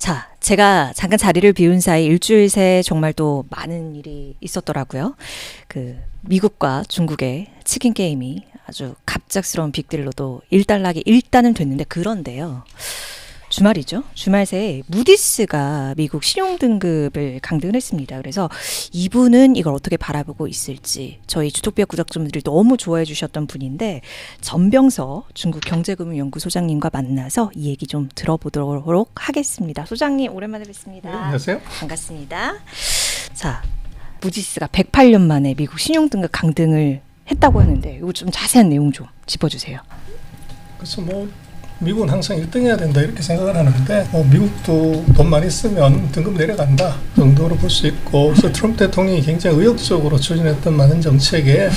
자, 제가 잠깐 자리를 비운 사이 일주일 새 정말 또 많은 일이 있었더라고요. 그 미국과 중국의 치킨 게임이 아주 갑작스러운 빅딜로도 일단락이 일단은 됐는데, 그런데요. 주말이죠. 주말 새에 무디스가 미국 신용등급을 강등을 했습니다. 그래서 이분은 이걸 어떻게 바라보고 있을지, 저희 주톡비아 구독자분들이 너무 좋아해 주셨던 분인데, 전병서 중국 경제금융연구 소장님과 만나서 이 얘기 좀 들어보도록 하겠습니다. 소장님 오랜만에 뵙습니다. 네, 안녕하세요. 반갑습니다. 자, 무디스가 108년 만에 미국 신용등급 강등을 했다고 하는데, 이거 좀 자세한 내용 좀 짚어주세요. 그래서 미국은 항상 1등 해야 된다 이렇게 생각을 하는데, 미국도 돈 많이 쓰면 등급 내려간다 정도로 볼 수 있고, 그래서 트럼프 대통령이 굉장히 의욕적으로 추진했던 많은 정책에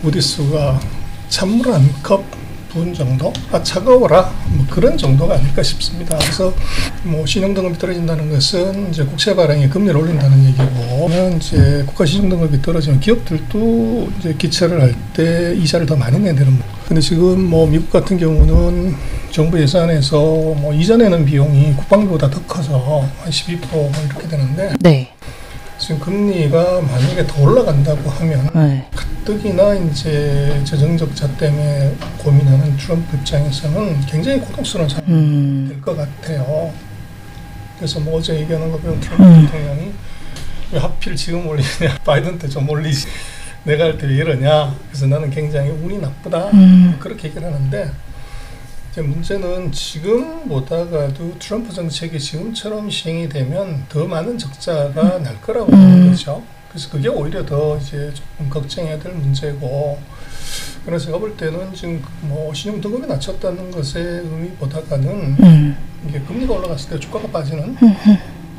무디스가 찬물 한 컵 부은 정도? 차가워라, 그런 정도가 아닐까 싶습니다. 그래서 신용등급이 떨어진다는 것은 이제 국채 발행에 금리를 올린다는 얘기고, 이제 국가 신용등급이 떨어지면 기업들도 이제 기차를 할 때 이자를 더 많이 내는. 근데 지금 미국 같은 경우는 정부 예산에서 이전에는 비용이 국방비보다 더 커서 한 12% 이렇게 되는데, 네. 지금 금리가 만약에 더 올라간다고 하면 가뜩이나 이제 재정적자 때문에 고민하는 트럼프 입장에서는 굉장히 고통스러운 상황이 될 것 같아요. 그래서 어제 얘기하는 거 보면 트럼프 대통령이 왜 하필 지금 올리냐, 바이든 때 좀 올리지, 내가 할 때 왜 이러냐, 그래서 나는 굉장히 운이 나쁘다, 그렇게 얘기를 하는데, 이제 문제는 지금보다가도 트럼프 정책이 지금처럼 시행이 되면 더 많은 적자가 날 거라고 보는 거죠. 그래서 그게 오히려 더 이제 조금 걱정해야 될 문제고, 그래서 제가 볼 때는 지금 신용 등급이 낮췄다는 것의 의미보다는 이게 금리가 올라갔을 때 주가가 빠지는,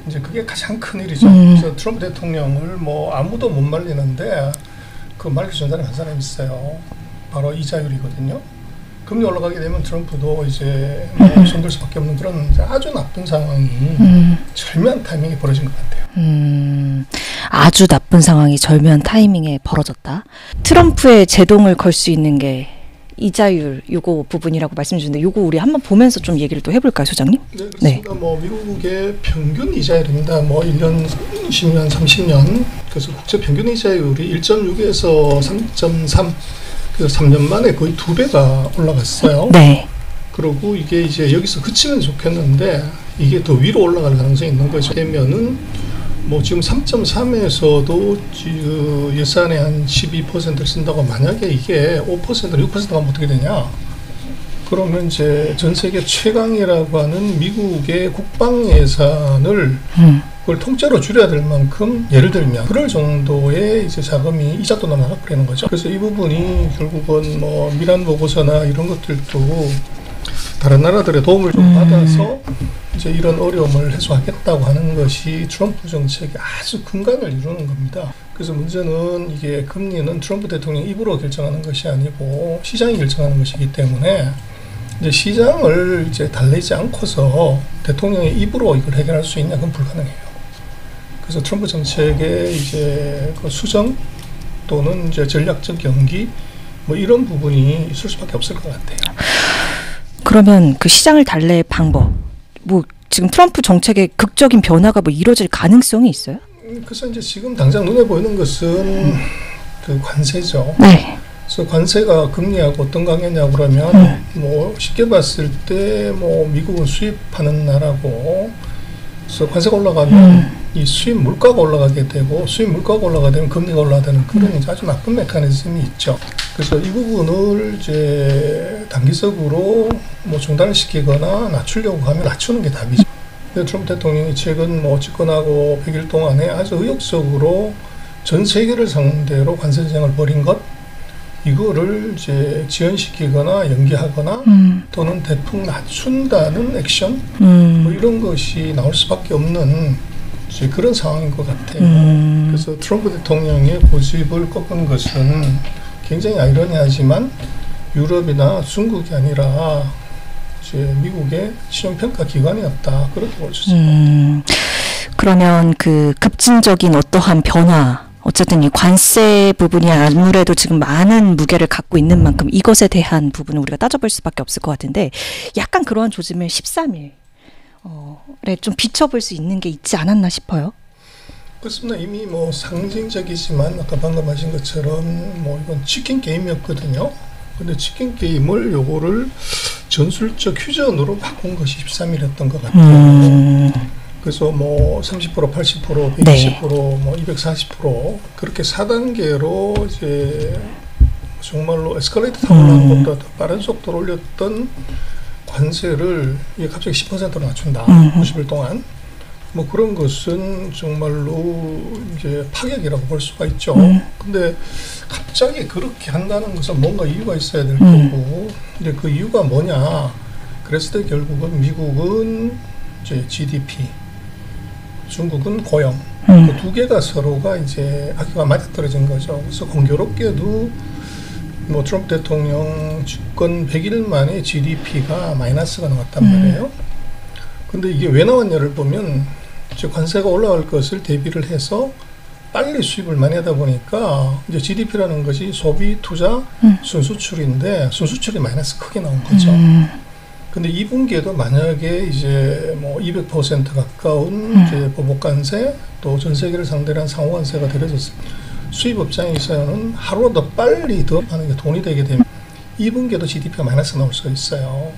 이제 그게 가장 큰 일이죠. 그래서 트럼프 대통령을 아무도 못 말리는데 그 말기 전단에 한 사람이 있어요. 바로 이자율이거든요. 금리 올라가게 되면 트럼프도 이제 손들 수밖에 없는 그런 아주 나쁜 상황이 절묘한 타이밍에 벌어진 것 같아요. 아주 나쁜 상황이 절묘한 타이밍에 벌어졌다. 트럼프의 제동을 걸 수 있는 게 이자율 요거 부분이라고 말씀 주셨는데, 요거 우리 한번 보면서 좀 얘기를 또 해볼까요, 소장님? 네, 그렇습니다. 미국의 평균 이자율입니다. 1년, 10년, 30년. 그래서 국제 평균 이자율이 1.6에서 3.3. 그래서 3년 만에 거의 2배가 올라갔어요. 네. 그리고 이게 이제 여기서 그치면 좋겠는데, 이게 더 위로 올라갈 가능성이 있는 거죠. 되면은 지금 3.3에서도 예산의 한 12%를 쓴다고, 만약에 이게 5%나 6%가 하면 어떻게 되냐? 그러면 이제 전 세계 최강이라고 하는 미국의 국방 예산을 그걸 통째로 줄여야 될 만큼, 예를 들면 그럴 정도의 이제 자금이 이자도 나가버리는 거죠. 그래서 이 부분이 결국은 미란 보고서나 이런 것들도 다른 나라들의 도움을 좀 받아서 이제 이런 어려움을 해소하겠다고 하는 것이 트럼프 정책의 아주 근간을 이루는 겁니다. 그래서 문제는 이게 금리는 트럼프 대통령 입으로 결정하는 것이 아니고 시장이 결정하는 것이기 때문에, 이제 시장을 이제 달래지 않고서 대통령의 입으로 이걸 해결할 수 있냐, 그건 불가능해요. 그래서 트럼프 정책의 이제 그 수정 또는 이제 전략적 연기 이런 부분이 있을 수밖에 없을 것 같아요. 그러면 그 시장을 달랠 방법, 지금 트럼프 정책의 극적인 변화가 이루어질 가능성이 있어요? 그래서 이제 지금 당장 눈에 보이는 것은 그 관세죠. 네. 그래서 관세가 금리하고 어떤 관계냐고 그러면 쉽게 봤을 때 미국은 수입하는 나라고, 그래서 관세가 올라가면 이 수입 물가가 올라가게 되고, 수입 물가가 올라가게 되면 금리가 올라가는 그런 아주 나쁜 메커니즘이 있죠. 그래서 이 부분을 이제 단기적으로 중단을 시키거나 낮추려고 하면 낮추는 게 답이죠. 트럼프 대통령이 최근 집권하고 100일 동안에 아주 의욕적으로 전 세계를 상대로 관세 전쟁을 벌인 것, 이거를 이제 지연시키거나 연기하거나 또는 대폭 낮춘다는 액션, 이런 것이 나올 수밖에 없는 그런 상황인 것 같아요. 그래서 트럼프 대통령의 고집을 꺾은 것은 굉장히 아이러니하지만 유럽이나 중국이 아니라 이제 미국의 신용평가 기관이었다, 그렇게 볼 수 있습니다. 그러면 그 급진적인 어떠한 변화, 어쨌든 이 관세 부분이 아무래도 지금 많은 무게를 갖고 있는 만큼 이것에 대한 부분을 우리가 따져볼 수밖에 없을 것 같은데, 약간 그러한 조짐을 13일 좀 비춰볼 수 있는 게 있지 않았나 싶어요. 그렇습니다. 이미 뭐 상징적이지만 아까 방금 하신 것처럼 뭐 이건 치킨 게임이었거든요. 근데 치킨 게임을 요거를 전술적 휴전으로 바꾼 것이 13일이었던 것 같아요. 그래서 뭐 30%, 80%, 120%, 네. 뭐 240% 그렇게 4단계로 이제 정말로 에스컬레이터 타고 올라가는 것보다 더 빠른 속도로 올렸던 관세를 이게 갑자기 10%로 낮춘다. 90일 동안. 뭐 그런 것은 정말로 이제 파격이라고 볼 수가 있죠. 근데 갑자기 그렇게 한다는 것은 뭔가 이유가 있어야 될 거고, 근데 그 이유가 뭐냐? 그랬을 때 결국은 미국은 이제 GDP, 중국은 고용, 그 두 개가 서로가 이제 아기가 맞아떨어진 거죠. 그래서 공교롭게도 뭐 트럼프 대통령 집권 100일 만에 GDP가 마이너스가 나왔단 말이에요. 근데 이게 왜 나왔냐를 보면 이제 관세가 올라갈 것을 대비를 해서 빨리 수입을 많이 하다 보니까 이제 GDP라는 것이 소비, 투자, 순수출인데 순수출이 마이너스 크게 나온 거죠. 근데 2분기에도 만약에 이제 뭐 200% 가까운 이제 보복 관세 또 전 세계를 상대로 한 상호 관세가 들여졌을 수입업장에서는 하루 더 빨리 더 하는 게 돈이 되게 되면 2분기에도 GDP가 마이너스 나올 수가 있어요.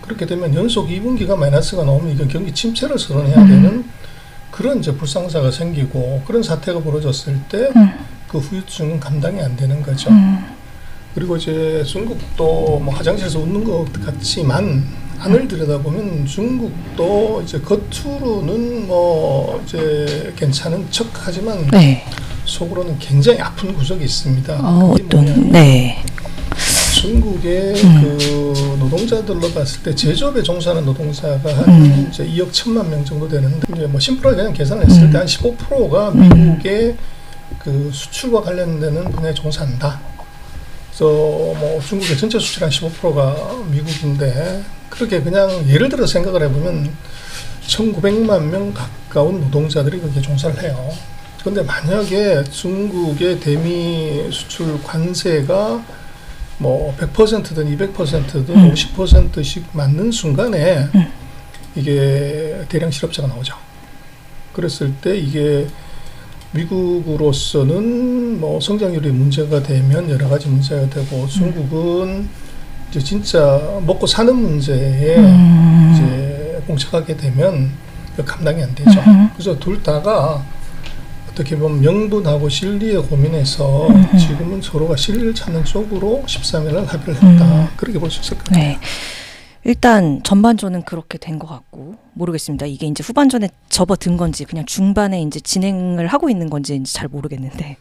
그렇게 되면 연속 2분기가 마이너스가 나오면 이건 경기 침체를 선언해야 되는 그런 이제 불상사가 생기고 그런 사태가 벌어졌을 때 그 후유증은 감당이 안 되는 거죠. 그리고 이제 중국도 뭐 화장실에서 웃는 것 같지만 안을 들여다보면 중국도 이제 겉으로는 뭐 이제 괜찮은 척하지만 네. 속으로는 굉장히 아픈 구석이 있습니다. 어떤 네. 중국의 그 노동자들로 봤을 때 제조업에 종사하는 노동자가 한 이제 2억 1천만 명 정도 되는데 이제 뭐 심플하게 그냥 계산을 했을 때 한 15%가 미국의 그 수출과 관련되는 분야에 종사한다. 그래서 뭐 중국의 전체 수출 한 15%가 미국인데 그렇게 그냥 예를 들어 생각을 해보면 1,900만 명 가까운 노동자들이 거기에 종사를 해요. 그런데 만약에 중국의 대미 수출 관세가 뭐 100%든 200%든 50%씩 맞는 순간에 이게 대량 실업자가 나오죠. 그랬을 때 이게 미국으로서는 뭐 성장률이 문제가 되면 여러 가지 문제가 되고 중국은 이제 진짜 먹고 사는 문제에 이제 봉착하게 되면 감당이 안 되죠. 그래서 둘 다가 어떻게 보면 명분하고 실리에 고민해서 지금은 서로가 실리를 찾는 쪽으로 13일날 합의를 했다. 그렇게 볼 수 있을 것 같아요. 네. 일단 전반전은 그렇게 된 것 같고 모르겠습니다. 이게 이제 후반전에 접어든 건지 그냥 중반에 이제 진행을 하고 있는 건지 잘 모르겠는데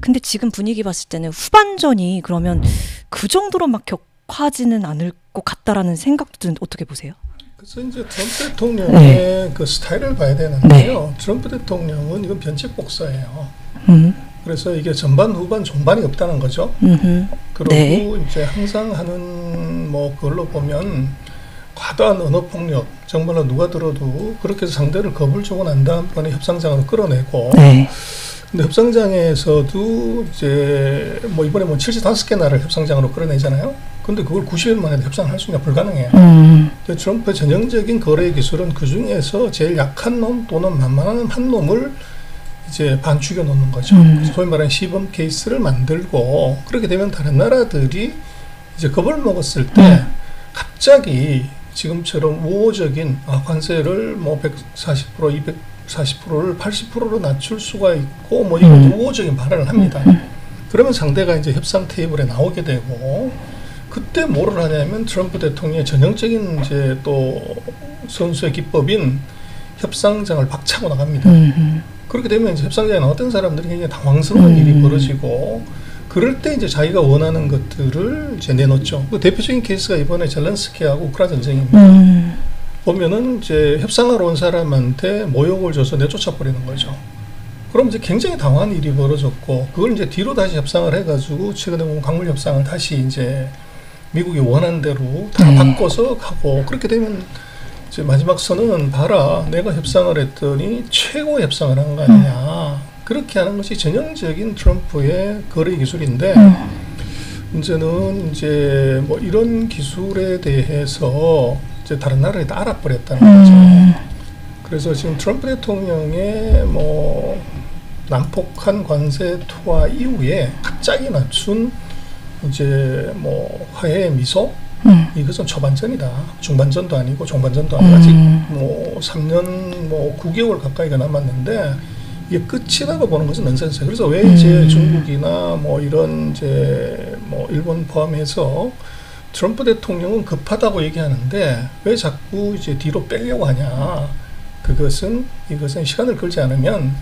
근데 지금 분위기 봤을 때는 후반전이 그러면 그 정도로 막 격하지는 않을 것 같다라는 생각도 어떻게 보세요? 그래서 이제 트럼프 대통령의 그 스타일을 봐야 되는데요. 트럼프 대통령은 이건 변칙 복사예요. 그래서 이게 전반, 후반, 종반이 없다는 거죠. 그리고 이제 항상 하는 뭐 그걸로 보면 과도한 언어 폭력, 정말로 누가 들어도 그렇게 해서 상대를 겁을 주고 난 다음번에 협상장으로 끌어내고 근데 협상장에서도 이제 뭐 이번에 뭐 75개 나라를 협상장으로 끌어내잖아요. 근데 그걸 90일 만에 협상을 할 수 있냐 불가능해요. 트럼프의 전형적인 거래 기술은 그 중에서 제일 약한 놈 또는 만만한 한 놈을 이제 반 죽여 놓는 거죠. 소위 말하는 시범 케이스를 만들고 그렇게 되면 다른 나라들이 이제 겁을 먹었을 때 갑자기 지금처럼 우호적인 관세를 뭐 140%, 240%를 80%로 낮출 수가 있고 뭐 이런 우호적인 발언을 합니다. 그러면 상대가 이제 협상 테이블에 나오게 되고 그때 뭐를 하냐면 트럼프 대통령의 전형적인 이제 또 선수의 기법인 협상장을 박차고 나갑니다. 그렇게 되면 이제 협상장에 나왔던 사람들이 굉장히 당황스러운 일이 벌어지고 그럴 때 이제 자기가 원하는 것들을 이제 내놓죠. 그 대표적인 케이스가 이번에 젤렌스키하고 우크라이나 전쟁입니다. 보면은 이제 협상하러 온 사람한테 모욕을 줘서 내쫓아 버리는 거죠. 그럼 이제 굉장히 당황한 일이 벌어졌고 그걸 이제 뒤로 다시 협상을 해가지고 최근에 보면 광물 협상을 다시 이제 미국이 원하는 대로 다 바꿔서 가고 그렇게 되면 이제 마지막 선언은 봐라 내가 협상을 했더니 최고 협상을 한 거 아니냐 그렇게 하는 것이 전형적인 트럼프의 거래 기술인데 문제는 이제 뭐 이런 기술에 대해서 이제 다른 나라에 다 알아버렸다는 거죠. 그래서 지금 트럼프 대통령의 뭐 난폭한 관세 투하 이후에 갑자기 낮춘 이제 뭐 화해의 미소, 이것은 초반전이다. 중반전도 아니고 중반전도 아니고 아직 뭐 3년 뭐 9개월 가까이가 남았는데 이게 끝이라고 보는 것은 넌센스예요. 그래서 왜 이제 중국이나 뭐 이런 이제 뭐 일본 포함해서 트럼프 대통령은 급하다고 얘기하는데 왜 자꾸 이제 뒤로 빼려고 하냐? 이것은 시간을 끌지 않으면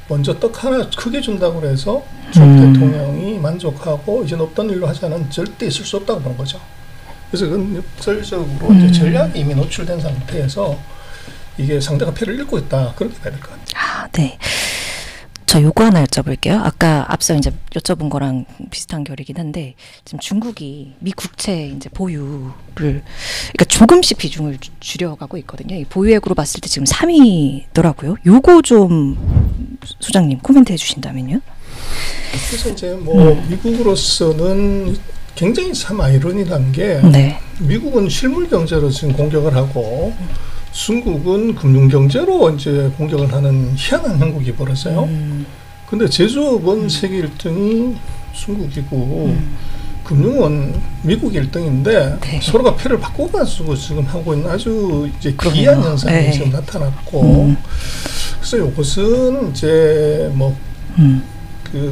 먼저 떡 하나 크게 준다고 해서 트럼프 대통령이 만족하고 이제 없던 일로 하자는 절대 있을 수 없다고 보는 거죠. 그래서 그건 역설적으로 이제 전략이 이미 노출된 상태에서 이게 상대가 패를 읽고 있다. 그렇게 봐야 될 것 같아요. 아, 네. 저 요거 하나 여쭤볼게요. 아까 앞서 이제 여쭤본 거랑 비슷한 결이긴 한데 지금 중국이 미 국채 이제 보유를 그러니까 조금씩 비중을 줄여가고 있거든요. 이 보유액으로 봤을 때 지금 3위더라고요. 요거 좀 소장님 코멘트 해주신다면요. 그래서 이제 뭐 미국으로서는 굉장히 참 아이러니한 게 네. 미국은 실물 경제로 지금 공격을 하고 중국은 금융 경제로 이제 공격을 하는 희한한 형국이 벌어져요. 근데 제조업은 세계 1등이 중국이고 금융은 미국 1등인데 네. 서로가 패를 바꿔가지고 지금 하고 있는 아주 이제 그러네요. 기이한 현상이 네. 지금 나타났고 그래서 이것은 이제 뭐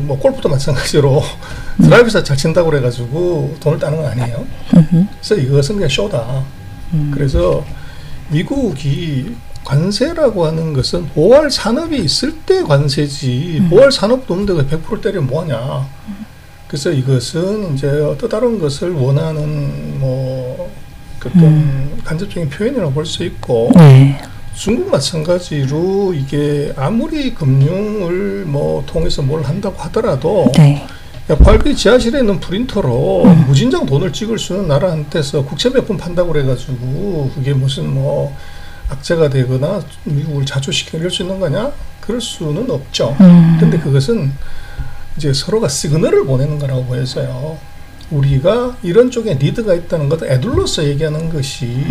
뭐 골프도 마찬가지로 드라이브에서 잘 친다고 그래가지고 돈을 따는 건 아니에요. 그래서 이것은 그냥 쇼다. 그래서 미국이 관세라고 하는 것은 보활 산업이 있을 때 관세지 보활 산업도 없는데 100% 때리면 뭐하냐. 그래서 이것은 이제 또 다른 것을 원하는 뭐 어떤 간접적인 표현이라고 볼 수 있고 중국 마찬가지로 이게 아무리 금융을 뭐 통해서 뭘 한다고 하더라도 팔비 지하실에 있는 프린터로 무진장 돈을 찍을 수 있는 나라한테서 국채 몇 푼 판다고 그래가지고 그게 무슨 뭐 악재가 되거나 미국을 자초시키고 이럴 수 있는 거냐? 그럴 수는 없죠. 근데 그것은 이제 서로가 시그널을 보내는 거라고 보여서요. 우리가 이런 쪽에 리드가 있다는 것을 애둘러서 얘기하는 것이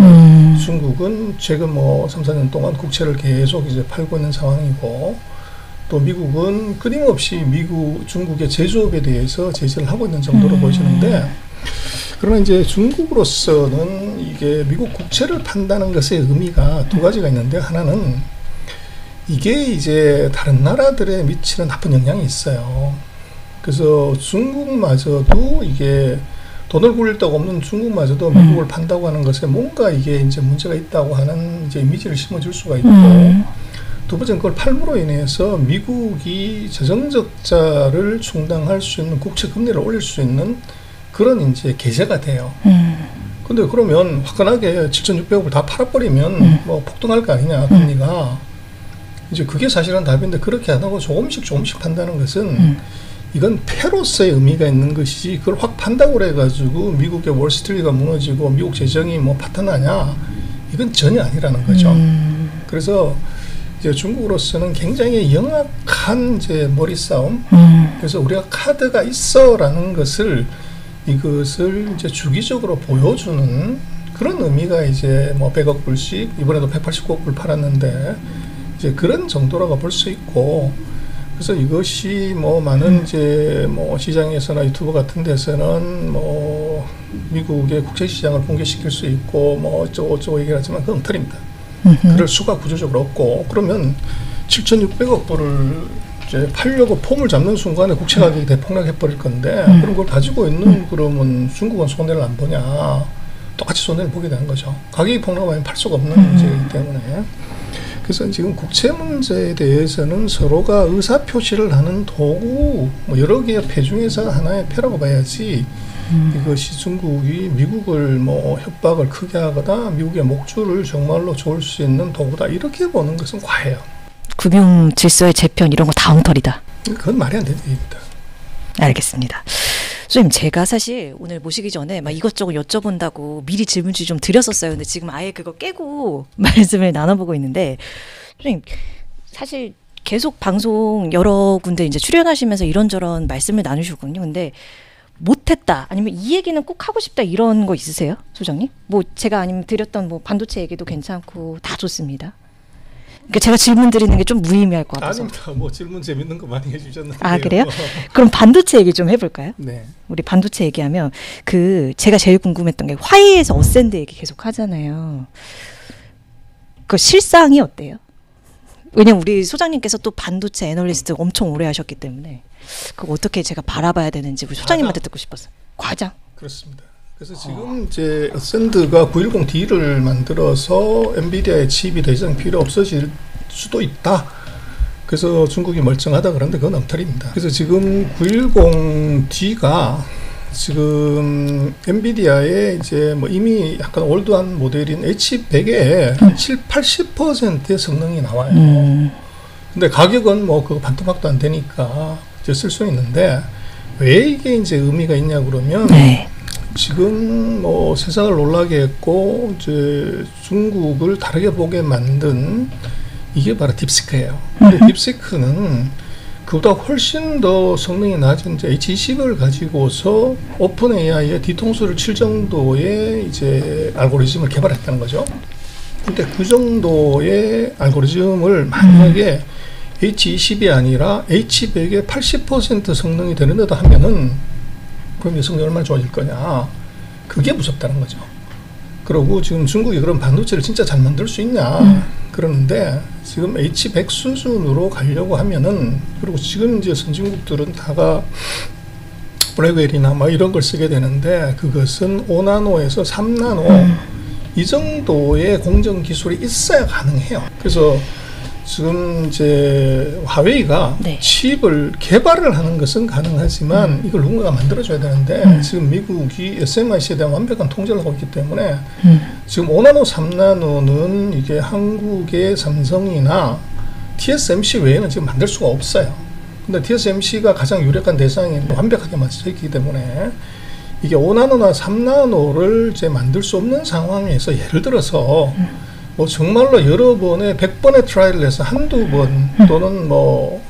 중국은 최근 뭐 3, 4년 동안 국채를 계속 이제 팔고 있는 상황이고 또 미국은 끊임없이 중국의 제조업에 대해서 제재를 하고 있는 정도로 보여지는데 그러나 이제 중국으로서는 이게 미국 국채를 판다는 것의 의미가 두 가지가 있는데 하나는 이게 이제 다른 나라들에 미치는 나쁜 영향이 있어요. 그래서 중국마저도 이게 돈을 굴릴 데가 없는 중국마저도 미국을 판다고 하는 것에 뭔가 이게 이제 문제가 있다고 하는 이제 이미지를 심어줄 수가 있고 두 번째는 그걸 팔므로 인해서 미국이 재정적자를 충당할 수 있는 국채 금리를 올릴 수 있는 그런 이제 계제가 돼요. 근데 그러면 화끈하게 7,600억을 다 팔아버리면 뭐 폭등할 거 아니냐 금리가 이제 그게 사실은 답인데 그렇게 안 하고 조금씩 판다는 것은 이건 패로서의 의미가 있는 것이지 그걸 확 판다고 그래가지고 미국의 월스트리트가 무너지고 미국 재정이 뭐 파탄나냐 이건 전혀 아니라는 거죠. 그래서 이제 중국으로서는 굉장히 영악한 이제 머리 싸움. 그래서 우리가 카드가 있어라는 것을 이것을 이제 주기적으로 보여주는 그런 의미가 이제 뭐 100억 불씩 이번에도 189억 불 팔았는데 이제 그런 정도라고 볼 수 있고. 그래서 이것이 뭐 많은 이제 뭐 시장에서나 유튜브 같은 데서는 뭐 미국의 국제 시장을 붕괴시킬 수 있고 뭐 어쩌고 얘기를 하지만 그건 엉터리입니다. 그럴 수가 구조적으로 없고 그러면 7,600억 불을 이제 팔려고 폼을 잡는 순간에 국채 가격이 대폭락해 버릴 건데 그런 걸 가지고 있는 그러면 중국은 손해를 안 보냐? 똑같이 손해를 보게 되는 거죠. 가격이 폭락하면 팔 수가 없는 문제이기 때문에. 그래서 지금 국채 문제에 대해서는 서로가 의사 표시를 하는 도구, 뭐 여러 개의 패 중에서 하나의 패라고 봐야지. 이것이 중국이 미국을 뭐 협박을 크게 하거나 미국의 목줄을 정말로 조을 수 있는 도구다 이렇게 보는 것은 과해요. 금융 질서의 재편 이런 거 다 엉터리다. 그건 말이 안 되는 얘기입니다. 알겠습니다. 선생님 제가 사실 오늘 모시기 전에 막 이것저것 여쭤본다고 미리 질문지 좀 드렸었어요. 근데 지금 아예 그거 깨고 말씀을 나눠보고 있는데 선생님 사실 계속 방송 여러 군데 이제 출연하시면서 이런저런 말씀을 나누시거든요. 근데 못했다 아니면 이 얘기는 꼭 하고 싶다 이런 거 있으세요, 소장님? 뭐 제가 아니면 드렸던 뭐 반도체 얘기도 괜찮고 다 좋습니다. 그러니까 제가 질문 드리는 게 좀 무의미할 것 같아서. 아닙니다. 뭐 질문 재밌는 거 많이 해주셨는데. 아 그래요? 그럼 반도체 얘기 좀 해볼까요? 네. 우리 반도체 얘기하면 그 제가 제일 궁금했던 게 화웨이에서 어센드 얘기 계속 하잖아요. 그 실상이 어때요? 왜냐면 우리 소장님께서 또 반도체 애널리스트 엄청 오래 하셨기 때문에 그거 어떻게 제가 바라봐야 되는지 우리 소장님한테 듣고 싶었어요. 과장. 그렇습니다. 그래서 지금 이제 어센드가 910D를 만들어서 엔비디아의 칩이 더 이상 필요 없어질 수도 있다. 그래서 중국이 멀쩡하다 그러는데 그건 엉터리입니다. 그래서 지금 910D가 지금 엔비디아의 이제 뭐 이미 약간 올드한 모델인 H100에 7, 80%의 성능이 나와요. 근데 가격은 뭐 그거 반토막도 안 되니까 이제 쓸 수 있는데 왜 이게 이제 의미가 있냐 그러면 지금 뭐 세상을 놀라게 했고 이제 중국을 다르게 보게 만든 이게 바로 딥시크예요. 근데 딥시크는 그보다 훨씬 더 성능이 낮은 이제 H20을 가지고서 오픈 AI의 뒤통수를 칠 정도의 이제 알고리즘을 개발했다는 거죠. 근데 그 정도의 알고리즘을 만약에 H20이 아니라 H100의 80% 성능이 되는데도 하면은 그럼 이 성능이 얼마나 좋아질 거냐. 그게 무섭다는 거죠. 그리고 지금 중국이 그런 반도체를 진짜 잘 만들 수 있냐. 그러는데 지금 H100 수준으로 가려고 하면은 그리고 지금 이제 선진국들은 다가 블랙웰이나 뭐 이런 걸 쓰게 되는데 그것은 5나노에서 3나노 이 정도의 공정 기술이 있어야 가능해요. 그래서 지금 이제 화웨이가 칩을 개발을 하는 것은 가능하지만 이걸 누군가가 만들어줘야 되는데 지금 미국이 SMIC에 대한 완벽한 통제를 하고 있기 때문에 지금 5나노, 3나노는 이게 한국의 삼성이나 TSMC 외에는 지금 만들 수가 없어요. 근데 TSMC가 가장 유력한 대상이 완벽하게 맞춰 있기 때문에 이게 5나노나 3나노를 이제 만들 수 없는 상황에서 예를 들어서 뭐 정말로 여러 번의 100번의 트라이를 해서 한두 번 또는 뭐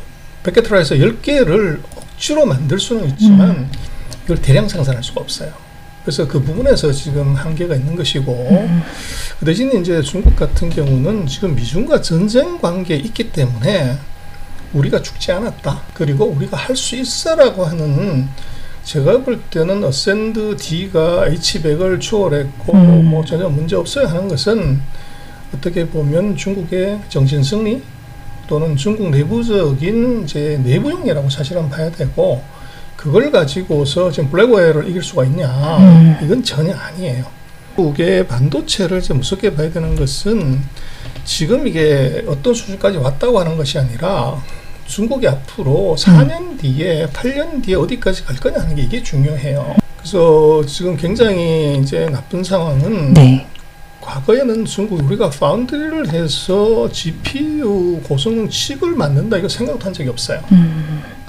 100개 트라이에서 10개를 억지로 만들 수는 있지만 이걸 대량 생산할 수가 없어요. 그래서 그 부분에서 지금 한계가 있는 것이고 그 대신 이제 중국 같은 경우는 지금 미중과 전쟁 관계에 있기 때문에 우리가 죽지 않았다. 그리고 우리가 할 수 있어라고 하는 제가 볼 때는 어센드 D가 H100을 추월했고 뭐 전혀 문제 없어야 하는 것은 어떻게 보면 중국의 정신 승리 또는 중국 내부적인 이제 내부용이라고 사실은 봐야 되고 그걸 가지고서 지금 블랙웨어를 이길 수가 있냐 이건 전혀 아니에요. 중국의 반도체를 이제 무섭게 봐야 되는 것은 지금 이게 어떤 수준까지 왔다고 하는 것이 아니라 중국이 앞으로 4년 뒤에 8년 뒤에 어디까지 갈 거냐 하는 게 이게 중요해요. 그래서 지금 굉장히 이제 나쁜 상황은 과거에는 중국 우리가 파운드리를 해서 GPU 고성능 칩을 만든다 이거 생각도 한 적이 없어요.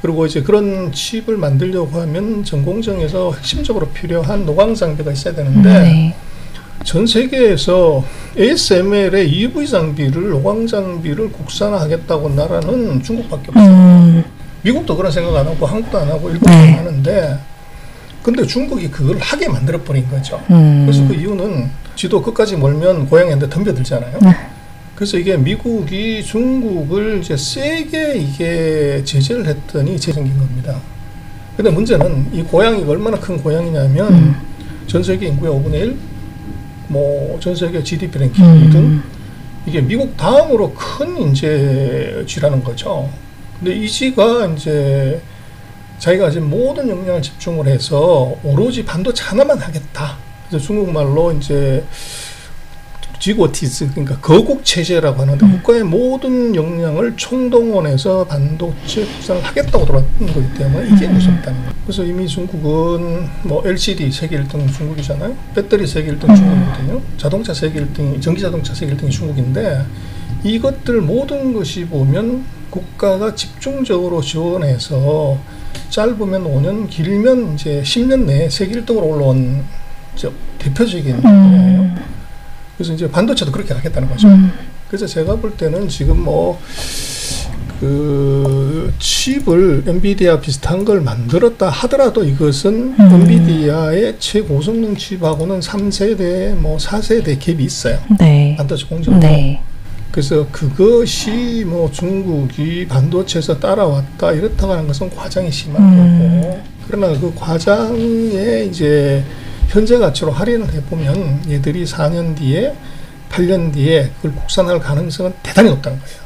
그리고 이제 그런 칩을 만들려고 하면 전공정에서 핵심적으로 필요한 노광 장비가 있어야 되는데 전 세계에서 ASML의 EUV 장비를 노광 장비를 국산화하겠다고 나라는 중국밖에 없어요. 미국도 그런 생각 안 하고 한국도 안 하고 일본도 안 하는데 근데 중국이 그걸 하게 만들어 버린 거죠. 그래서 그 이유는 지도 끝까지 멀면 고양이한테 덤벼들잖아요. 그래서 이게 미국이 중국을 이제 세게 이게 제재를 했더니 생긴 겁니다. 근데 문제는 이 고양이가 얼마나 큰 고양이냐면 전 세계 인구의 5분의 1, 뭐 전 세계 GDP 랭킹 등 이게 미국 다음으로 큰 이제 쥐라는 거죠. 근데 이 쥐가 이제 자기가 지금 모든 역량을 집중을 해서 오로지 반도체 하나만 하겠다. 그래서 중국말로 이제 지고티즈 그러니까 거국 체제라고 하는데 국가의 모든 역량을 총동원해서 반도체 국산을 하겠다고 돌아왔던 거기 때문에 이게 무섭다는 거예요. 그래서 이미 중국은 뭐 LCD 세계 1등 중국이잖아요. 배터리 세계 1등 중국이거든요. 자동차 세계 1등이 전기자동차 세계 1등이 중국인데 이것들 모든 것이 보면 국가가 집중적으로 지원해서 짧으면 5년, 길면 이제 10년 내에 세계 1등으로 올라온 대표적인 분야예요. 그래서 이제 반도체도 그렇게 하겠다는 거죠. 그래서 제가 볼 때는 지금 뭐 그 칩을 엔비디아 비슷한 걸 만들었다 하더라도 이것은 엔비디아의 최고성능 칩하고는 3세대, 뭐 4세대 갭이 있어요. 네. 반도체 공정으로. 네. 그래서 그것이 뭐 중국이 반도체에서 따라왔다 이렇다고 하는 것은 과장이 심한 거고, 그러나 그 과장에 이제 현재 가치로 할인을 해보면 얘들이 4년 뒤에 8년 뒤에 그걸 국산할 가능성은 대단히 높다는 거예요.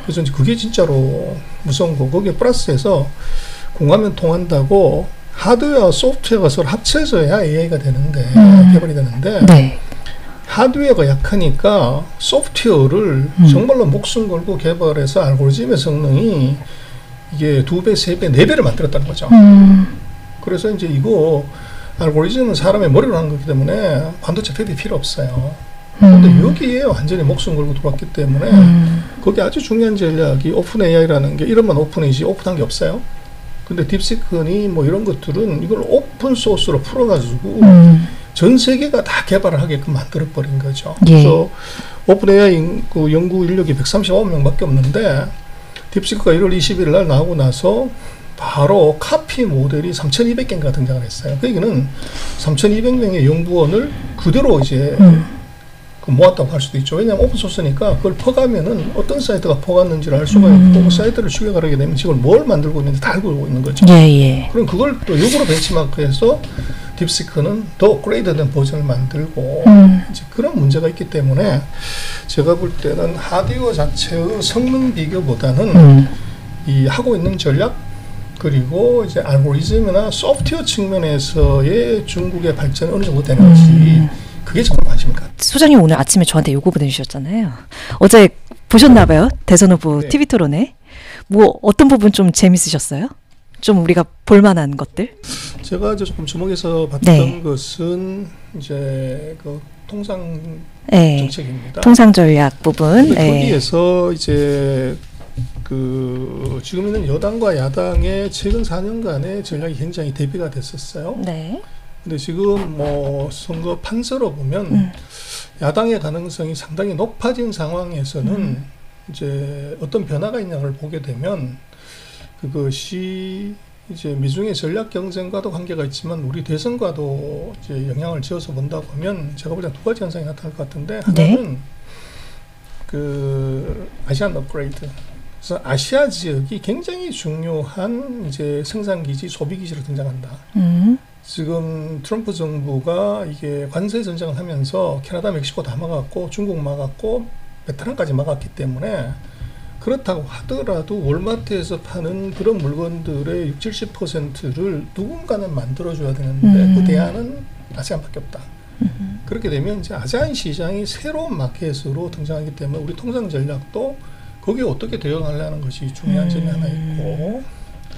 그래서 이제 그게 진짜로 무서운 거고, 거기에 플러스해서 공화면 통한다고 하드웨어와 소프트웨어가 서로 합쳐져야 AI가 되는데, 개발이 되는데, 네. 하드웨어가 약하니까 소프트웨어를 정말로 목숨 걸고 개발해서 알고리즘의 성능이 이게 2배, 3배, 4배를 만들었다는 거죠. 그래서 이제 이거 알고리즘은 사람의 머리로 하는 거기 때문에 반도체 팹이 필요 없어요. 근데 여기에 완전히 목숨 걸고 들어왔기 때문에 거기 아주 중요한 전략이 오픈 AI라는 게, 이름만 오픈이지 오픈한 게 없어요. 근데 딥시크니 뭐 이런 것들은 이걸 오픈 소스로 풀어가지고 전 세계가 다 개발을 하게끔 만들어 버린 거죠. 예. 그래서 오픈 AI 그 연구 인력이 139명밖에 없는데, 딥시크가 1월 20일 날 나오고 나서 바로 카피 모델이 3,200개인가 등장을 했어요. 그 얘기는 3,200명의 연구원을 그대로 이제 모았다고 할 수도 있죠. 왜냐하면 오픈소스니까 그걸 퍼가면은 어떤 사이트가 퍼갔는지를 알 수가 있고, 그 사이트를 추격을 하게 되면 지금 뭘 만들고 있는지 다 알고 있는 거죠. 예, 예. 그럼 그걸 또 역으로 벤치마크해서 딥시크는 더 업그레이드된 버전을 만들고, 이제 그런 문제가 있기 때문에 제가 볼 때는 하드웨어 자체의 성능 비교보다는 이 하고 있는 전략, 그리고 이제 알고리즘이나 소프트웨어 측면에서의 중국의 발전이 어느 정도 되는지, 그게 정말 관심인 것 같아요. 소장님 오늘 아침에 저한테 요거 보내주셨잖아요. 어제 보셨나 봐요. 대선 후보 네. TV 토론에. 뭐 어떤 부분 좀 재밌으셨어요? 좀 우리가 볼만한 것들? 제가 이제 조금 주목해서 봤던 네. 것은 이제 그 통상 네. 정책입니다. 통상 전략 부분. 거기에서 이제 그 지금 있는 여당과 야당의 최근 4년간의 전략이 굉장히 대비가 됐었어요. 네. 근데 지금 뭐 선거 판서로 보면 야당의 가능성이 상당히 높아진 상황에서는 이제 어떤 변화가 있냐를 보게 되면 그것이 이제 미중의 전략 경쟁과도 관계가 있지만 우리 대선과도 이제 영향을 지어서 본다 보면 제가 볼 때 2가지 현상이 나타날 것 같은데, 하나는 네? 그 아시안 업그레이드. 그래서 아시아 지역이 굉장히 중요한 이제 생산기지, 소비기지로 등장한다. 지금 트럼프 정부가 이게 관세 전쟁을 하면서 캐나다, 멕시코 다 막았고 중국 막았고 베트남까지 막았기 때문에, 그렇다고 하더라도 월마트에서 파는 그런 물건들의 60-70%를 누군가는 만들어줘야 되는데 그 대안은 아세안밖에 없다. 그렇게 되면 이제 아세안 시장이 새로운 마켓으로 등장하기 때문에 우리 통상 전략도 거기에 어떻게 대응하려는 것이 중요한 점이 하나 있고,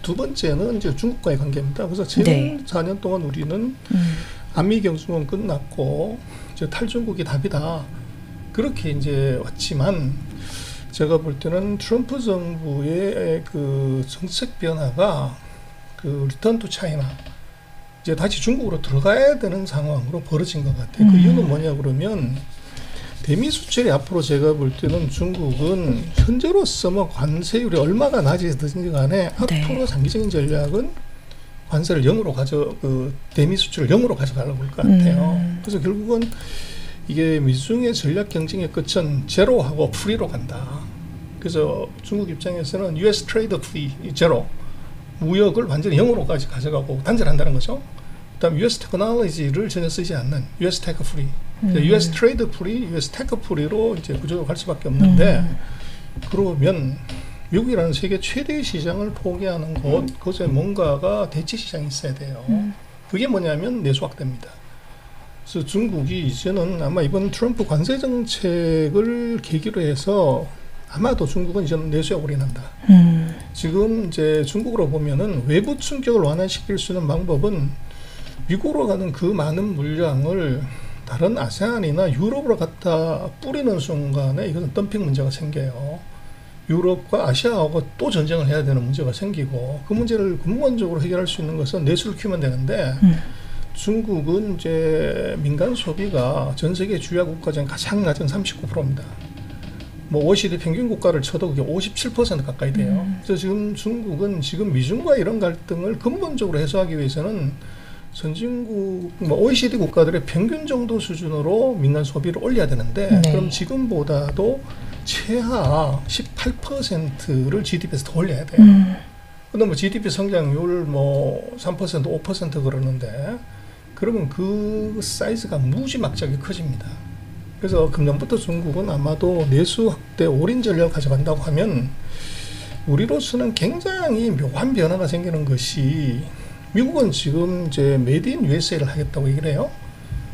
두 번째는 이제 중국과의 관계입니다. 그래서 지금 네. 4년 동안 우리는 한미 경중은 끝났고 이제 탈중국이 답이다, 그렇게 이제 왔지만, 제가 볼 때는 트럼프 정부의 그 정책 변화가 그 리턴 투 차이나, 이제 다시 중국으로 들어가야 되는 상황으로 벌어진 것 같아요. 그 이유는 뭐냐 그러면, 대미 수출이 앞으로 제가 볼 때는 중국은 현재로서 뭐 관세율이 얼마가 낮아지든지 간에 앞으로 네. 장기적인 전략은 관세를 0으로 대미 수출을 0으로 가져가려고 할 것 같아요. 그래서 결국은 이게 미중의 전략 경쟁의 끝은 제로하고 프리로 간다. 그래서 중국 입장에서는 US 트레이드 프리 제로, 무역을 완전히 0으로까지 가져가고 단절한다는 거죠. 그다음 US 테크놀로지를 전혀 쓰지 않는 US 테크 프리, US 트레이드 프리, US 테크 프리로 이제 구조로 갈 수밖에 없는데, 그러면 미국이라는 세계 최대의 시장을 포기하는 그것에 뭔가가 대체 시장이 있어야 돼요. 그게 뭐냐면 내수 확대입니다. 그래서 중국이 이제는 아마 이번 트럼프 관세 정책을 계기로 해서 아마도 중국은 이제는 내수에 올인한다. 지금 이제 중국으로 보면은 외부 충격을 완화시킬 수 있는 방법은 미국으로 가는 그 많은 물량을 다른 아세안이나 유럽으로 갖다 뿌리는 순간에 이것은 덤핑 문제가 생겨요. 유럽과 아시아하고 또 전쟁을 해야 되는 문제가 생기고, 그 문제를 근본적으로 해결할 수 있는 것은 내수를 키우면 되는데, 중국은 이제 민간 소비가 전 세계 주요 국가 중 가장 낮은 39%입니다. 뭐 OECD 평균 국가를 쳐도 그게 57% 가까이 돼요. 그래서 지금 중국은 지금 미중과 이런 갈등을 근본적으로 해소하기 위해서는 선진국, 뭐 OECD 국가들의 평균 정도 수준으로 민간 소비를 올려야 되는데 네. 그럼 지금보다도 최하 18%를 GDP에서 더 올려야 돼요. 근데 뭐 GDP 성장률 뭐 3%, 5% 그러는데 그러면 그 사이즈가 무지막지하게 커집니다. 그래서 금년부터 중국은 아마도 내수 확대 올인 전략을 가져간다고 하면 우리로서는 굉장히 묘한 변화가 생기는 것이 미국은 지금 이제 메이드 인 USA를 하겠다고 얘기를 해요.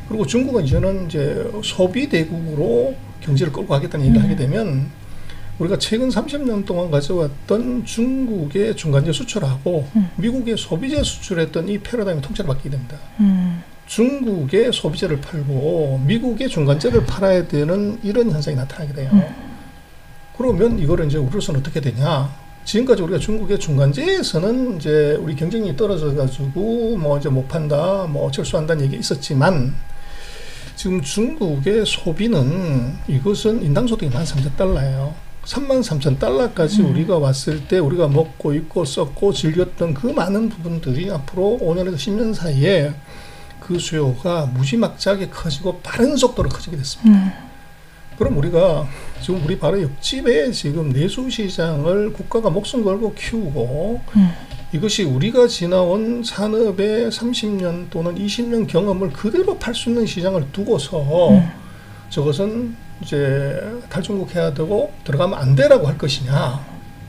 그리고 중국은 이제는 이제 소비 대국으로 경제를 끌고 가겠다는 얘기를 하게 되면 우리가 최근 30년 동안 가져왔던 중국의 중간재 수출하고 미국의 소비재 수출했던 이 패러다임이 통째로 바뀌게 됩니다. 중국의 소비재를 팔고 미국의 중간재를 팔아야 되는 이런 현상이 나타나게 돼요. 그러면 이거를 이제 우리로서는 어떻게 되냐? 지금까지 우리가 중국의 중간재에서는 이제 우리 경쟁력이 떨어져가지고 뭐 이제 못 판다, 뭐 철수한다는 얘기 있었지만 지금 중국의 소비는 이것은 인당 소득이 13,000달러예요. 33,000달러까지 우리가 왔을 때 우리가 먹고 입고 썼고 즐겼던 그 많은 부분들이 앞으로 5년에서 10년 사이에 그 수요가 무지막지하게 커지고 빠른 속도로 커지게 됐습니다. 그럼 우리가 지금 우리 바로 옆집에 지금 내수 시장을 국가가 목숨 걸고 키우고 이것이 우리가 지나온 산업의 30년 또는 20년 경험을 그대로 팔 수 있는 시장을 두고서 저것은 이제 탈중국해야 되고 들어가면 안 되라고 할 것이냐,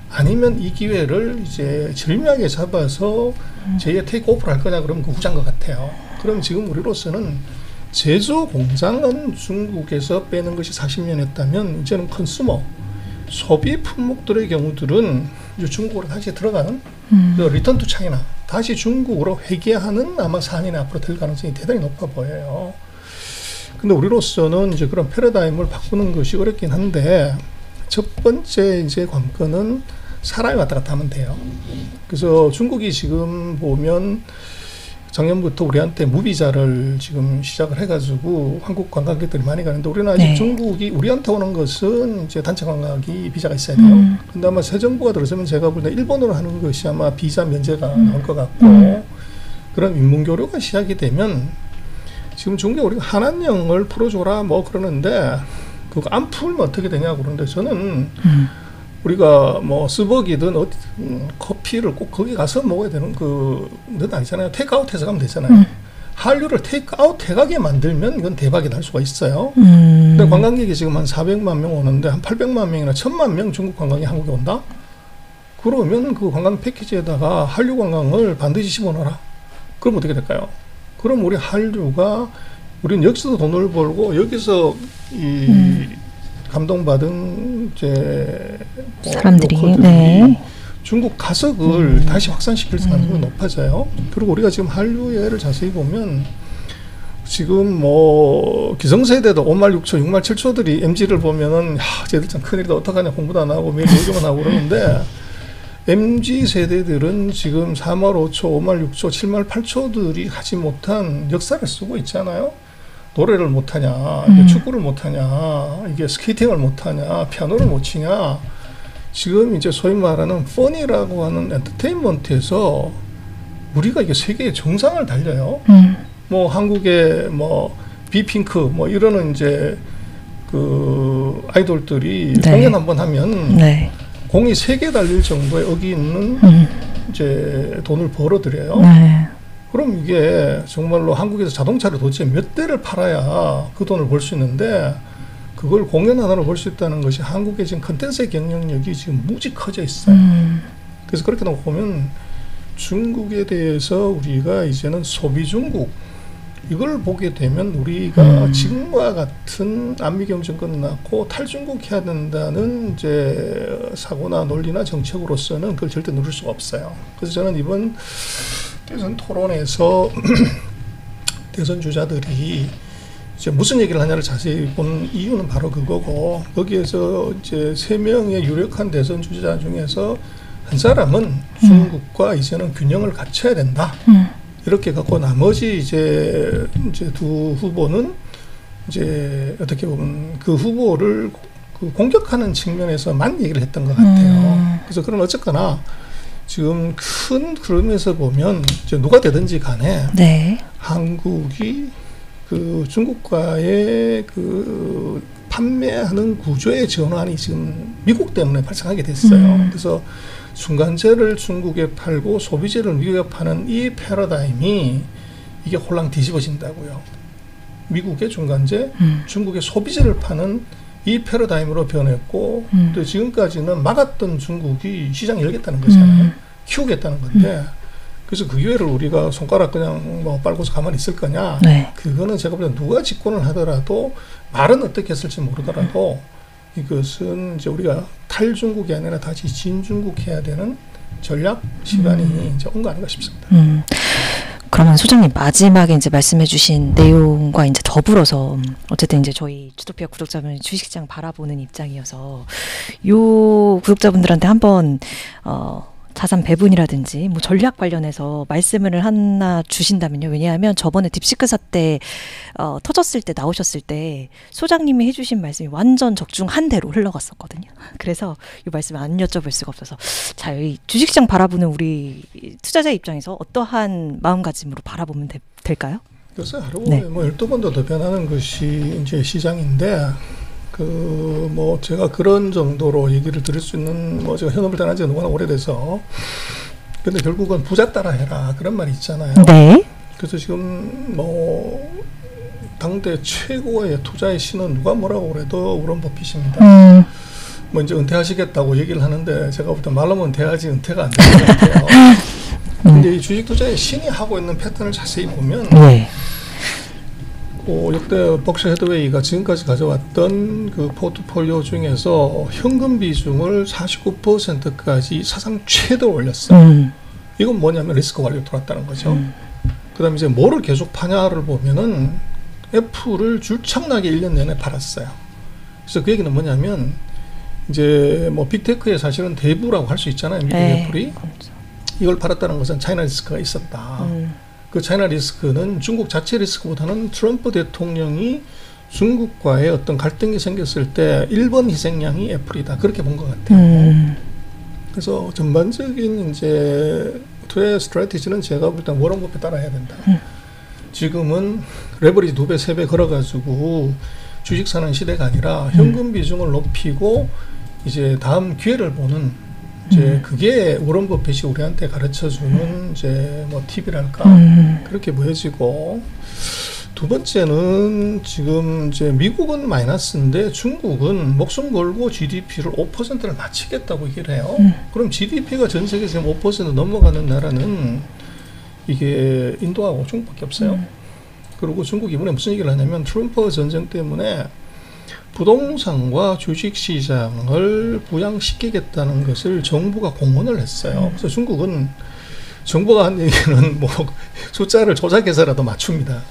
아니면 이 기회를 이제 절묘하게 잡아서 제2의 테이크오프를 할 거냐, 그러면 그 후자인 것 같아요. 그럼 지금 우리로서는 제조 공장은 중국에서 빼는 것이 40년 했다면 이제는 컨슈머, 소비 품목들의 경우들은 이제 중국으로 다시 들어가는 리턴 투 차이나, 다시 중국으로 회귀하는 아마 4년에 앞으로 될 가능성이 대단히 높아 보여요. 근데 우리로서는 이제 그런 패러다임을 바꾸는 것이 어렵긴 한데 첫 번째 이제 관건은 사람이 왔다 갔다 하면 돼요. 그래서 중국이 지금 보면 작년부터 우리한테 무비자를 지금 시작을 해가지고 한국 관광객들이 많이 가는데 우리는 아직 네. 중국이 우리한테 오는 것은 이제 단체 관광이 비자가 있어야 돼요. 근데 아마 새 정부가 들어서면 제가 볼 때 일본으로 하는 것이 아마 비자 면제가 나올 것 같고 그런 인문교류가 시작이 되면 지금 중국에 우리가 한한령을 풀어줘라 뭐 그러는데 그거 안 풀면 어떻게 되냐 그러는데 저는 우리가 뭐 스벅이든 커피를 꼭 거기 가서 먹어야 되는 그는 아니잖아요. 테이크아웃해서 가면 되잖아요. 한류를 테이크아웃 해가게 만들면 이건 대박이 날 수가 있어요. 근데 관광객이 지금 한 400만 명 오는데 한 800만 명이나 1000만 명 중국 관광이 한국에 온다? 그러면 그 관광 패키지에다가 한류 관광을 반드시 집어넣어라. 그럼 어떻게 될까요? 그럼 우리 한류가 우리는 여기서도 돈을 벌고 여기서 이 감동받은 이제 사람들이 네. 중국 가석을 다시 확산시킬 가능성이 높아져요. 그리고 우리가 지금 한류 예를 자세히 보면 지금 뭐 기성세대도 5말 6초, 6말 7초들이 MZ를 보면은 야, 쟤들 참 큰일이다. 어떡하냐. 공부도 안 하고 매일 얘기만 하고 그러는데 MZ 세대들은 지금 4말 5초, 5말 6초, 7말 8초들이 하지 못한 역사를 쓰고 있잖아요. 노래를 못하냐, 축구를 못하냐, 이게 스케이팅을 못하냐, 피아노를 못 치냐. 지금 이제 소위 말하는 펀이라고 하는 엔터테인먼트에서 우리가 이게 세계의 정상을 달려요. 뭐 한국의 뭐 비핑크 뭐 이러는 이제 그 아이돌들이 네. 공연 한번 하면 네. 공이 3개 달릴 정도의 어기 있는 이제 돈을 벌어들여요. 네. 그럼 이게 정말로 한국에서 자동차를 도대체 몇 대를 팔아야 그 돈을 벌 수 있는데 그걸 공연 하나로 벌 수 있다는 것이 한국의 지금 컨텐츠의 경쟁력이 지금 무지 커져 있어요. 그래서 그렇게 놓고 보면 중국에 대해서 우리가 이제는 소비 중국 이걸 보게 되면 우리가 지금과 같은 남미 경쟁 끝났고 탈중국 해야 된다는 이제 사고나 논리나 정책으로서는 그걸 절대 누릴 수가 없어요. 그래서 저는 이번 대선 토론에서 대선 주자들이 이제 무슨 얘기를 하냐를 자세히 본 이유는 바로 그거고 거기에서 이제 3명의 유력한 대선 주자 중에서 한 사람은 중국과 이제는 균형을 갖춰야 된다. 이렇게 갖고 나머지 이제 두 후보는 이제 어떻게 보면 그 후보를 그 공격하는 측면에서만 얘기를 했던 것 같아요. 그래서 그런 어쨌거나 지금 큰 흐름에서 보면 이제 누가 되든지 간에 네. 한국이 그 중국과의 그 판매하는 구조의 전환이 지금 미국 때문에 발생하게 됐어요. 그래서 중간재를 중국에 팔고 소비재를 미국에 파는 이 패러다임이 이게 홀랑 뒤집어진다고요. 미국의 중간재, 중국의 소비재를 파는 이 패러다임으로 변했고 또 지금까지는 막았던 중국이 시장 열겠다는 거잖아요. 키우겠다는 건데 그래서 그 기회를 우리가 손가락 그냥 뭐 빨고서 가만히 있을 거냐. 네. 그거는 제가 볼 때 누가 집권을 하더라도 말은 어떻게 했을지 모르더라도 이것은 이제 우리가 탈중국이 아니라 다시 진중국 해야 되는 전략 시간이 이제 온 거 아닌가 싶습니다. 그러면 소장님 마지막에 이제 말씀해주신 내용과 이제 더불어서 어쨌든 이제 저희 주토피아 구독자분 주식시장 바라보는 입장이어서 요 구독자분들한테 한번 자산 배분이라든지 뭐 전략 관련해서 말씀을 하나 주신다면요. 왜냐하면 저번에 딥시크사 때 터졌을 때 나오셨을 때 소장님이 해주신 말씀이 완전 적중한 대로 흘러갔었거든요. 그래서 이 말씀 안 여쭤볼 수가 없어서 자, 이 주식시장 바라보는 우리 투자자 입장에서 어떠한 마음가짐으로 바라보면 될까요? 그래서 하루에 뭐 12번도 더 변하는 것이 이제 시장인데 뭐 제가 그런 정도로 얘기를 드릴 수 있는 뭐 제가 현업을 다닌 지가 너무나 오래돼서 근데 결국은 부자 따라 해라 그런 말이 있잖아요. 네. 그래서 지금 뭐 당대 최고의 투자의 신은 누가 뭐라고 그래도 워런 버핏입니다. 뭐 이제 은퇴하시겠다고 얘기를 하는데 제가 볼 때 말로만 은퇴하지 은퇴가 안 되는 것 같아요. 근데 이 주식 투자의 신이 하고 있는 패턴을 자세히 보면 역대 벅셔 헤드웨이가 지금까지 가져왔던 그 포트폴리오 중에서 현금 비중을 49%까지 사상 최대로 올렸어요. 이건 뭐냐면 리스크 관리로 돌았다는 거죠. 그 다음에 이제 뭐를 계속 파냐를 보면은 애플을 줄창나게 1년 내내 팔았어요. 그래서 그 얘기는 뭐냐면 이제 뭐 빅테크의 사실은 대부라고 할 수 있잖아요. 미국 애플이. 이걸 팔았다는 것은 차이나 리스크가 있었다. 그 차이나 리스크는 중국 자체 리스크보다는 트럼프 대통령이 중국과의 어떤 갈등이 생겼을 때 1번 희생양이 애플이다. 그렇게 본 것 같아요. 그래서 전반적인 이제 투자 스트래티지는 제가 볼 때 워런 버핏 따라해야 된다. 지금은 레버리지 2배, 3배 걸어가지고 주식 사는 시대가 아니라 현금 비중을 높이고 이제 다음 기회를 보는 이제 그게 워런 버핏이 우리한테 가르쳐주는 이제 뭐 팁이랄까 그렇게 보여지고 두 번째는 지금 이제 미국은 마이너스인데 중국은 목숨 걸고 GDP를 5%를 맞추겠다고 얘기를 해요. 그럼 GDP가 전 세계에서 5% 넘어가는 나라는 이게 인도하고 중국밖에 없어요. 그리고 중국이 이번에 무슨 얘기를 하냐면 트럼프 전쟁 때문에 부동산과 주식시장을 부양시키겠다는 것을 정부가 공언을 했어요. 그래서 중국은 정부가 한 얘기는 뭐 숫자를 조작해서라도 맞춥니다.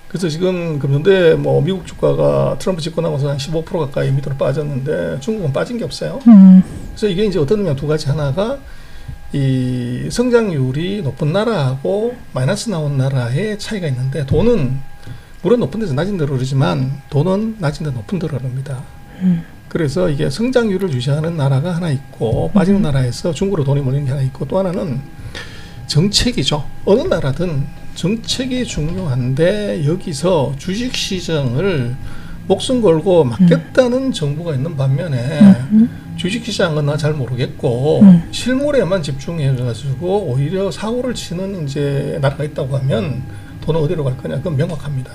그래서 지금 금년도에 뭐 미국 주가가 트럼프 집권하고서 한 15% 가까이 밑으로 빠졌는데 중국은 빠진 게 없어요. 그래서 이게 이제 어떤 의미냐 두 가지. 하나가 이 성장률이 높은 나라하고 마이너스 나온 나라의 차이가 있는데 돈은 물론 높은 데서 낮은 데로 오르지만 돈은 낮은 데 높은 데로 오릅니다. 그래서 이게 성장률을 유지하는 나라가 하나 있고 빠지는 나라에서 중국으로 돈이 몰리는 게 하나 있고 또 하나는 정책이죠. 어느 나라든 정책이 중요한데 여기서 주식시장을 목숨 걸고 막겠다는 정부가 있는 반면에 주식시장은 나 잘 모르겠고 실물에만 집중해가지고 오히려 사고를 치는 이제 나라가 있다고 하면 돈은 어디로 갈 거냐? 그건 명확합니다.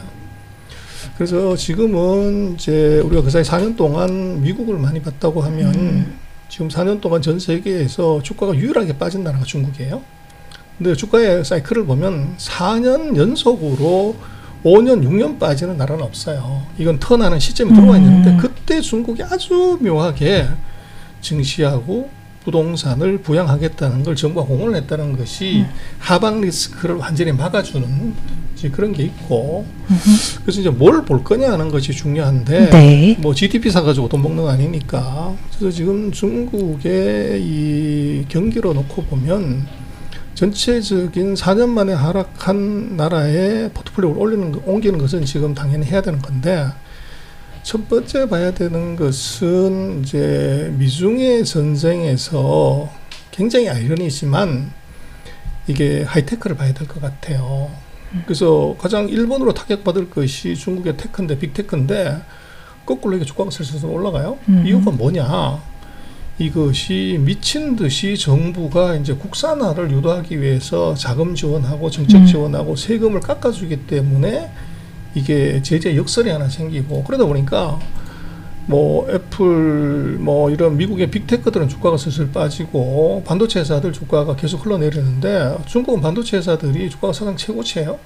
그래서 지금은 이제 우리가 그 사이 4년 동안 미국을 많이 봤다고 하면 지금 4년 동안 전 세계에서 주가가 유일하게 빠진 나라가 중국이에요. 근데 주가의 사이클을 보면 4년 연속으로 5년, 6년 빠지는 나라는 없어요. 이건 턴하는 시점이 들어와 있는데 그때 중국이 아주 묘하게 증시하고 부동산을 부양하겠다는 걸 정부가 공언을 했다는 것이 하방 리스크를 완전히 막아주는 그런 게 있고 그래서 이제 뭘 볼 거냐 하는 것이 중요한데 뭐 GDP 사가지고 돈 먹는 거 아니니까 그래서 지금 중국의 이 경기로 놓고 보면 전체적인 4년 만에 하락한 나라의 포트폴리오를 옮기는 것은 지금 당연히 해야 되는 건데 첫 번째 봐야 되는 것은 이제 미중의 전쟁에서 굉장히 아이러니지만 이게 하이테크를 봐야 될 것 같아요. 그래서 가장 일본으로 타격받을 것이 중국의 테크인데 빅테크인데 거꾸로 이게 주가가 슬슬 올라가요. 이유가 뭐냐? 이것이 미친 듯이 정부가 이제 국산화를 유도하기 위해서 자금 지원하고 정책 지원하고 세금을 깎아주기 때문에 이게 제재 역설이 하나 생기고 그러다 보니까 뭐 애플 뭐 이런 미국의 빅테크들은 주가가 슬슬 빠지고 반도체 회사들 주가가 계속 흘러내리는데 중국은 반도체 회사들이 주가가 사상 최고치예요.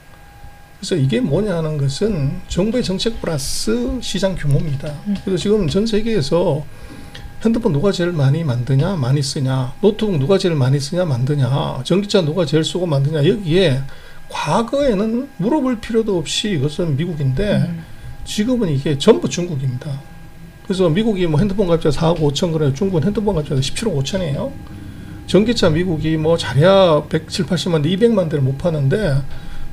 그래서 이게 뭐냐 하는 것은 정부의 정책 플러스 시장 규모입니다. 그래서 지금 전 세계에서 핸드폰 누가 제일 많이 만드냐 많이 쓰냐, 노트북 누가 제일 많이 쓰냐 만드냐, 전기차 누가 제일 쓰고 만드냐, 여기에 과거에는 물어볼 필요도 없이 이것은 미국인데 지금은 이게 전부 중국입니다. 그래서 미국이 뭐 핸드폰 값이 4억 5천 그래요. 중국은 핸드폰 값이 17억 5천이에요. 전기차 미국이 뭐 잘해야 170, 80만 대, 200만 대를 못 파는데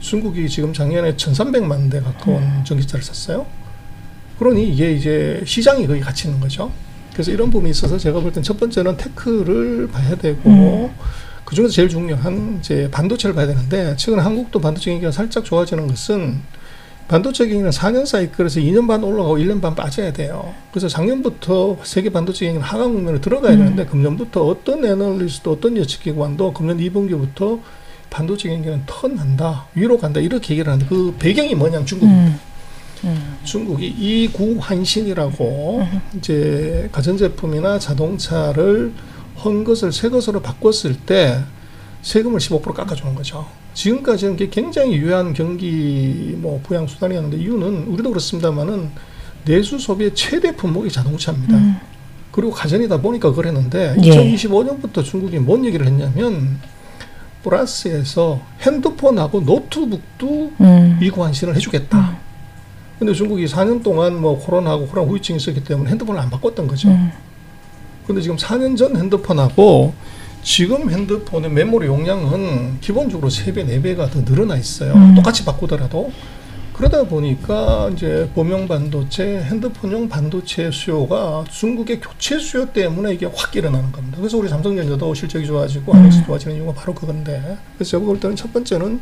중국이 지금 작년에 1,300만 대 가까운 전기차를 샀어요. 그러니 이게 이제 시장이 거의 같이 있는 거죠. 그래서 이런 부분이 있어서 제가 볼 땐 첫 번째는 테크를 봐야 되고 그 중에서 제일 중요한 이제 반도체를 봐야 되는데 최근 한국도 반도체 경기가 살짝 좋아지는 것은 반도체 경기는 4년 사이클에서 2년 반 올라가고 1년 반 빠져야 돼요. 그래서 작년부터 세계 반도체 경기는 하강 국면에 들어가야 되는데 금년부터 어떤 애널리스트 어떤 예측기관도 금년 2분기부터 반도체 경기는 턴한다 위로 간다 이렇게 얘기를 하는데 그 배경이 뭐냐면 중국입니다. 중국이 이구환신이라고 이제 가전제품이나 자동차를 헌 것을 새 것으로 바꿨을 때 세금을 15% 깎아주는 거죠. 지금까지는 그게 굉장히 유효한 경기 뭐 부양 수단이었는데 이유는 우리도 그렇습니다만은 내수 소비의 최대 품목이 자동차입니다. 그리고 가전이다 보니까 그랬는데 2025년부터 중국이 뭔 얘기를 했냐면 플러스에서 핸드폰하고 노트북도 이구환신을 해주겠다. 근데 중국이 4년 동안 뭐 코로나 후유증이 있었기 때문에 핸드폰을 안 바꿨던 거죠. 근데 지금 4년 전 핸드폰하고 지금 핸드폰의 메모리 용량은 기본적으로 3배, 4배가 더 늘어나 있어요. 똑같이 바꾸더라도. 그러다 보니까 이제 범용 반도체, 핸드폰용 반도체 수요가 중국의 교체 수요 때문에 이게 확 일어나는 겁니다. 그래서 우리 삼성전자도 실적이 좋아지고 하이닉스 좋아지는 이유가 바로 그건데. 그래서 제가 볼 때는 첫 번째는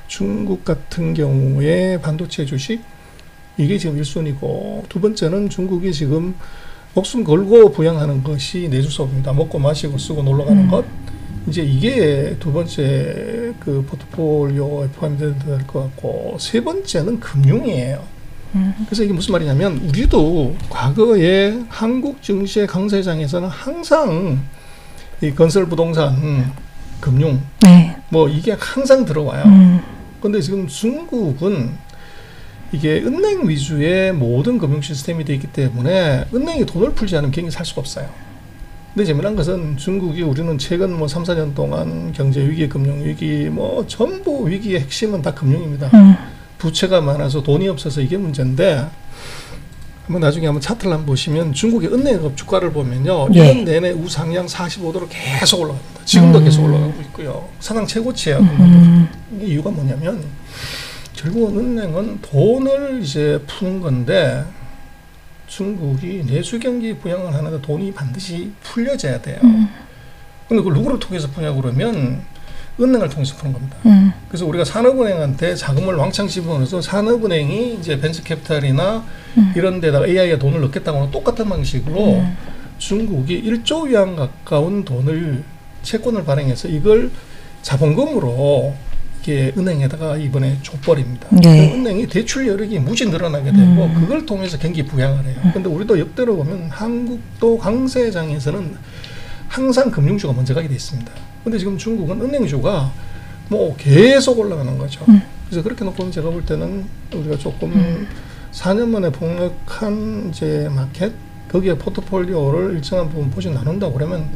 중국 같은 경우에 반도체 주식 이게 지금 1순위고 두 번째는 중국이 지금 목숨 걸고 부양하는 것이 내수 소비입니다. 먹고 마시고 쓰고 놀러 가는 것. 이제 이게 두 번째 그 포트폴리오에 포함이 될 것 같고 세 번째는 금융이에요. 그래서 이게 무슨 말이냐면 우리도 과거에 한국 증시의 강세장에서는 항상 이 건설 부동산 금융 뭐 이게 항상 들어와요. 근데 지금 중국은 이게 은행 위주의 모든 금융 시스템이 되어 있기 때문에 은행이 돈을 풀지 않으면 경기 살 수가 없어요. 근데 재미난 것은 중국이 우리는 최근 뭐 3, 4년 동안 경제 위기, 금융 위기 뭐 전부 위기의 핵심은 다 금융입니다. 부채가 많아서 돈이 없어서 이게 문제인데 한번 나중에 한번 차트를 한번 보시면 중국의 은행업 주가를 보면요. 1년 내내 우상향 45도로 계속 올라갑니다. 지금도 계속 올라가고 있고요. 사상 최고치예요. 이게 이유가 뭐냐면 결국은 은행은 돈을 이제 푸는 건데 중국이 내수 경기 부양을 하는데 돈이 반드시 풀려져야 돼요. 근데 그걸 누구를 통해서 푸냐고 그러면 은행을 통해서 푸는 겁니다. 그래서 우리가 산업은행한테 자금을 왕창 집어넣어서 산업은행이 이제 벤처캐피탈이나 이런 데다가 AI에 돈을 넣겠다고 하는 똑같은 방식으로 중국이 1조 위안 가까운 돈을 채권을 발행해서 이걸 자본금으로 이게 은행에다가 이번에 줘버립니다. 은행이 대출 여력이 무지 늘어나게 되고 그걸 통해서 경기 부양을 해요. 근데 우리도 역대로 보면 한국도 강세장에서는 항상 금융주가 먼저 가게 돼 있습니다. 근데 지금 중국은 은행주가 뭐 계속 올라가는 거죠. 그래서 그렇게 놓고 제가 볼 때는 우리가 조금 4년 만에 폭락한 이제 마켓 거기에 포트폴리오를 일정한 부분 포진 나눈다고 그러면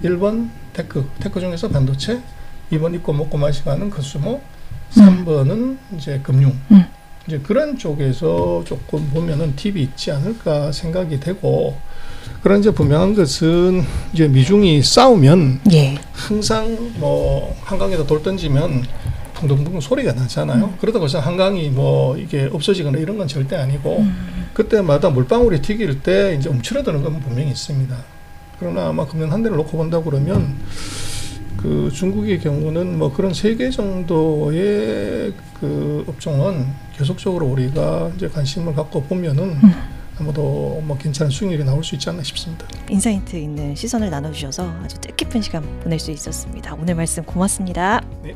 1번 테크 중에서 반도체, 2번 입고 먹고 마시고 하는 컨슈머, 3번은 이제 금융. 이제 그런 쪽에서 조금 보면은 팁이 있지 않을까 생각이 되고, 그런 이제 분명한 것은 이제 미중이 싸우면 항상 뭐 한강에다 돌 던지면 붕붕붕 소리가 나잖아요. 그러다 벌써 한강이 뭐 이게 없어지거나 이런 건 절대 아니고 그때마다 물방울이 튀길 때 이제 움츠러드는 건 분명히 있습니다. 그러나 아마 금년 한 해를 놓고 본다 그러면 그 중국의 경우는 뭐 그런 3개 정도의 그 업종은 계속적으로 우리가 이제 관심을 갖고 보면은 아마도 뭐 괜찮은 수익률이 나올 수 있지 않나 싶습니다. 인사이트 있는 시선을 나눠주셔서 아주 뜻깊은 시간 보낼 수 있었습니다. 오늘 말씀 고맙습니다. 네.